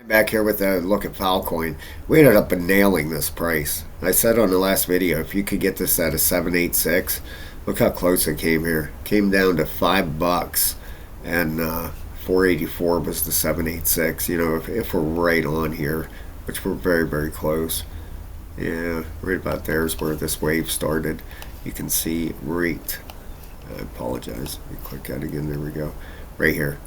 Back here with a look at Filecoin. We ended up nailing this price. I said on the last video, if you could get this at a 786, look how close it came here. Came down to $5, and 484 was the 786. You know, if we're right on here, which we're very, very close. Yeah, right about there is where this wave started. You can see right. I apologize. Let me click that again. There we go. Right here.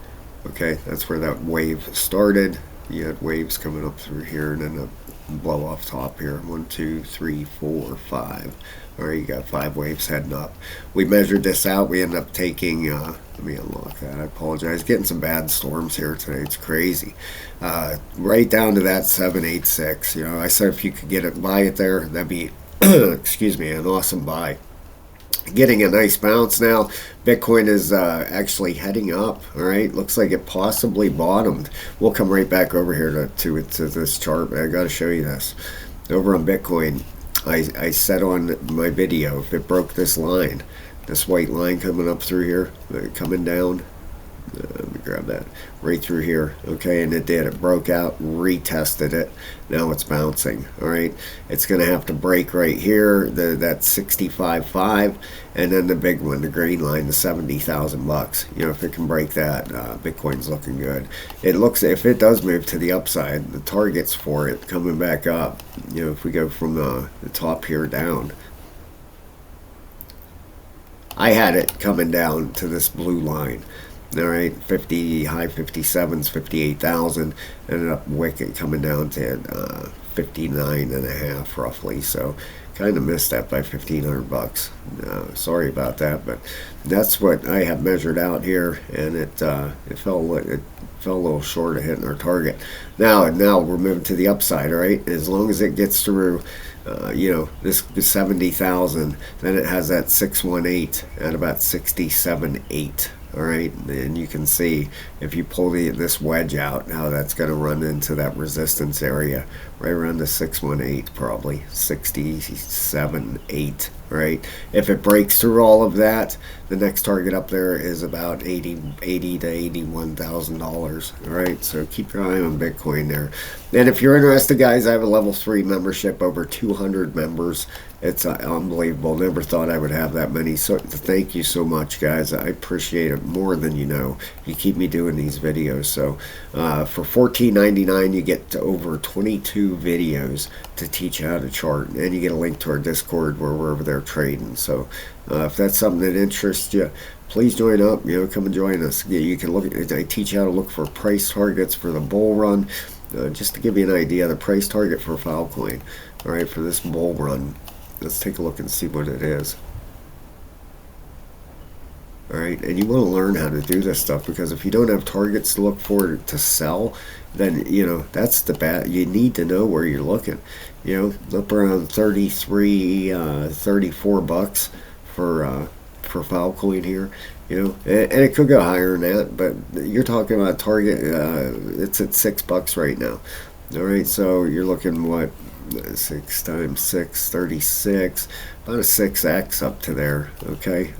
Okay, that's where that wave started. You had waves coming up through here and then a blow off top here. 1, 2, 3, 4, 5. All right, you got 5 waves heading up. We measured this out. We ended up taking, let me unlock that. I apologize. Getting some bad storms here today. It's crazy. Right down to that 786. You know, I said if you could get it, buy it there, that'd be, excuse me, an awesome buy. Getting a nice bounce now. Bitcoin is actually heading up. All right, looks like it possibly bottomed. We'll come right back over here to this chart. I got to show you this. Over on Bitcoin, I said on my video, if it broke this line, this white line coming up through here, coming down. Let me grab that right through here. Okay, and it did. It broke out, retested it. Now it's bouncing. All right, it's going to have to break right here. That 65.5, and then the big one, the green line, the 70,000 bucks. You know, if it can break that, Bitcoin's looking good. It looks, if it does move to the upside, the targets for it coming back up. You know, if we go from the top here down. I had it coming down to this blue line. All right, 50 high 57s, 58,000. Ended up wicket coming down to 59 and a half roughly. So kind of missed that by 1,500 bucks. Sorry about that, but that's what I have measured out here, and it fell a little short of hitting our target. Now we're moving to the upside. All right, as long as it gets through. You know, this 70,000, then it has that 618 at about 67.8. All right, and you can see if you pull this wedge out, how that's going to run into that resistance area right around the 618, probably 67.8. Right, if it breaks through all of that, the next target up there is about 80 to $81,000. All right, so keep your eye on Bitcoin there. And if you're interested, guys, I have a level 3 membership, over 200 members. It's unbelievable. Never thought I would have that many. So thank you so much, guys. I appreciate it more than you know. You keep me doing these videos. So for $14.99, you get to over 22 videos to teach you how to chart, and you get a link to our Discord where we're over there trading. So if that's something that interests you, please join up. You know, come and join us. You can look at, I teach you how to look for price targets for the bull run. Just to give you an idea, the price target for Filecoin, all right, for this bull run. Let's take a look and see what it is. All right, and you want to learn how to do this stuff, because if you don't have targets to look for to sell, then, you know, that's the bad. You need to know where you're looking. You know, up around 33, 34 bucks for Filecoin here. You know, and it could go higher than that, but you're talking about target. It's at $6 right now. All right, so you're looking what? 6 times 6, 36, about a 6x up to there. Okay,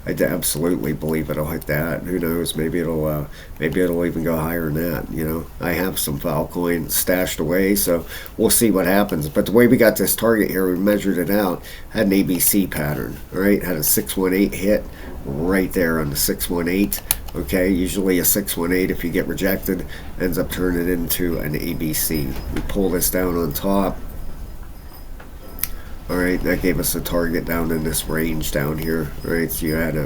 I absolutely believe it'll hit that. Who knows? Maybe it'll even go higher than that. You know, I have some Filecoin stashed away, so we'll see what happens. But the way we got this target here, we measured it out, had an ABC pattern. All right, had a 618 hit right there on the 618. Okay, usually a 618, if you get rejected, ends up turning into an ABC. We pull this down on top. All right, that gave us a target down in this range down here. All right, so you had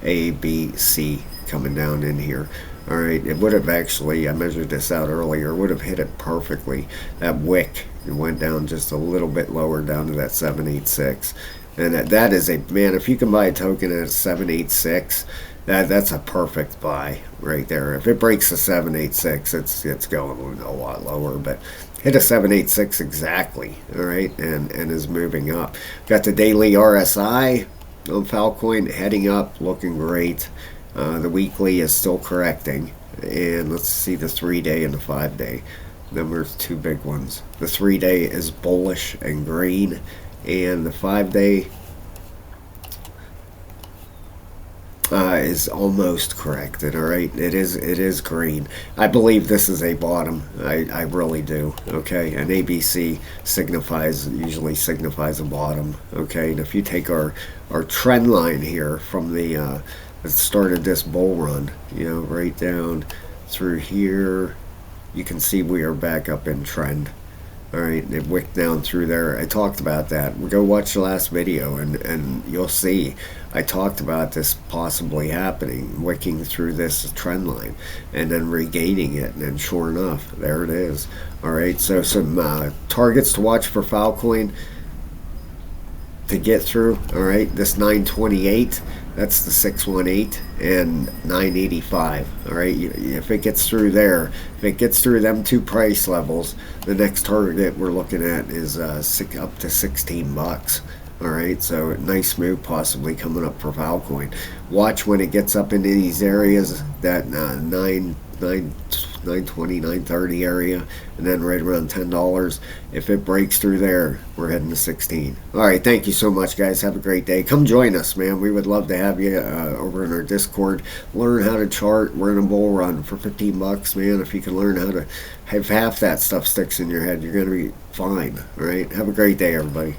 a B, C coming down in here. All right, it would have actually, I measured this out earlier, would have hit it perfectly. That wick, it went down just a little bit lower down to that 786. And that is a, man, if you can buy a token at 786, that's a perfect buy right there. If it breaks the 786, it's going a lot lower, but hit a 786 exactly. All right, and is moving up. Got the daily RSI on Filecoin heading up, looking great. The weekly is still correcting, and let's see the 3-day and the 5-day. Numbers, two big ones. The 3-day is bullish and green, and the 5-day is almost corrected. All right, it is green. I believe this is a bottom. I really do. Okay, an ABC usually signifies a bottom. Okay, and if you take our trend line here from the that started this bull run, right down through here, you can see we are back up in trend. All right, it wicked down through there. I talked about that. Go watch the last video, and you'll see. I talked about this possibly happening, wicking through this trend line, and then regaining it. And sure enough, there it is. All right, so some targets to watch for Filecoin to get through. All right, this 928, that's the 618, and 985. All right, if it gets through there, if it gets through them two price levels, the next target we're looking at is up to 16 bucks. All right, so a nice move possibly coming up for Filecoin. Watch when it gets up into these areas, that 920, 930 area, and then right around $10. If it breaks through there, we're heading to 16. All right, thank you so much, guys. Have a great day. Come join us, man. We would love to have you over in our Discord. Learn how to chart. We're in a bull run for 15 bucks, man. If you can learn how to have half that stuff sticks in your head, you're going to be fine. All right, have a great day, everybody.